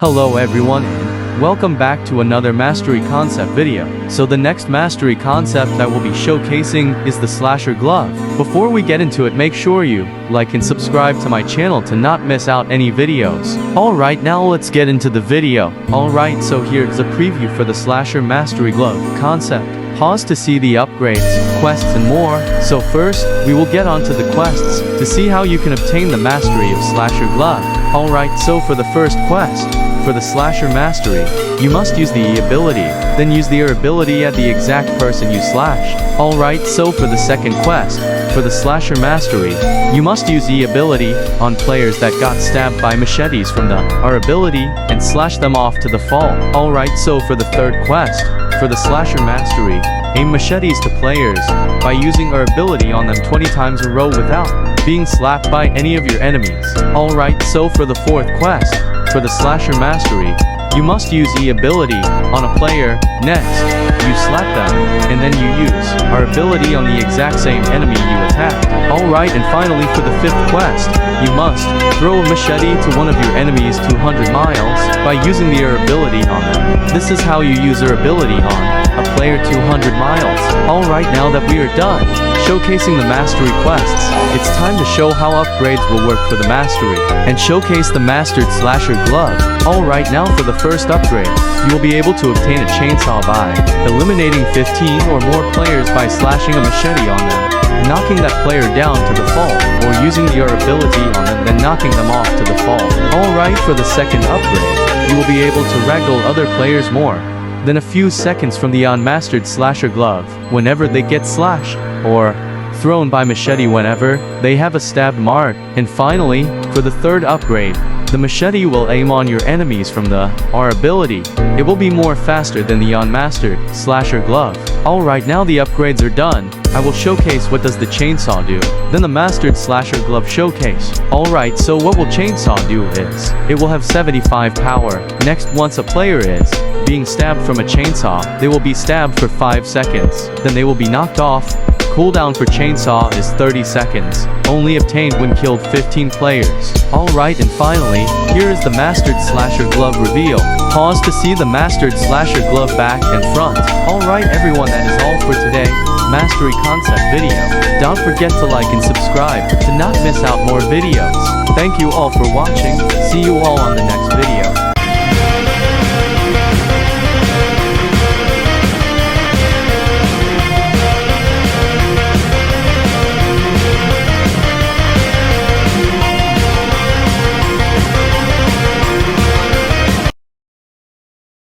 Hello everyone, welcome back to another mastery concept video. So the next mastery concept I will be showcasing is the slasher glove. Before we get into it, make sure you like and subscribe to my channel to not miss out any videos. Alright, now let's get into the video. Alright, so here's a preview for the slasher mastery glove concept. Pause to see the upgrades, quests and more. So first, we will get onto the quests to see how you can obtain the mastery of slasher glove. Alright, so for the first quest, for the slasher mastery, you must use the E ability, then use the R ability at the exact person you slash. Alright, so for the second quest, for the slasher mastery, you must use E ability on players that got stabbed by machetes from the R ability and slash them off to the fall. Alright, so for the third quest, for the slasher mastery, aim machetes to players by using R ability on them 20 times in a row without being slapped by any of your enemies. Alright, so for the fourth quest, for the slasher mastery, you must use E ability on a player. Next, you slap them, and then you use R ability on the exact same enemy you attacked. Alright, and finally for the fifth quest, you must throw a machete to one of your enemies 200 miles by using the R ability on them. This is how you use R ability on a player 200 miles. Alright, now that we are done showcasing the mastery quests, it's time to show how upgrades will work for the mastery, and showcase the mastered slasher glove. Alright, now for the first upgrade, you will be able to obtain a chainsaw by eliminating 15 or more players by slashing a machete on them, knocking that player down to the fall, or using the R ability on them then knocking them off to the fall. Alright, for the second upgrade, you will be able to ragdoll other players more than a few seconds from the unmastered slasher glove whenever they get slashed, or thrown by machete whenever they have a stabbed mark. And finally, for the third upgrade, the machete will aim on your enemies from the R ability. It will be more faster than the unmastered slasher glove. Alright, now the upgrades are done, I will showcase what does the chainsaw do, then the mastered slasher glove showcase. Alright, so what will chainsaw do is, it will have 75 power. Next, once a player is being stabbed from a chainsaw, they will be stabbed for 5 seconds, then they will be knocked off. Cooldown for chainsaw is 30 seconds, only obtained when killed 15 players. Alright, and finally, here is the mastered slasher glove reveal. Pause to see the mastered slasher glove back and front. Alright everyone, that is all for today mastery concept video. Don't forget to like and subscribe to not miss out more videos. Thank you all for watching, see you all on the next video.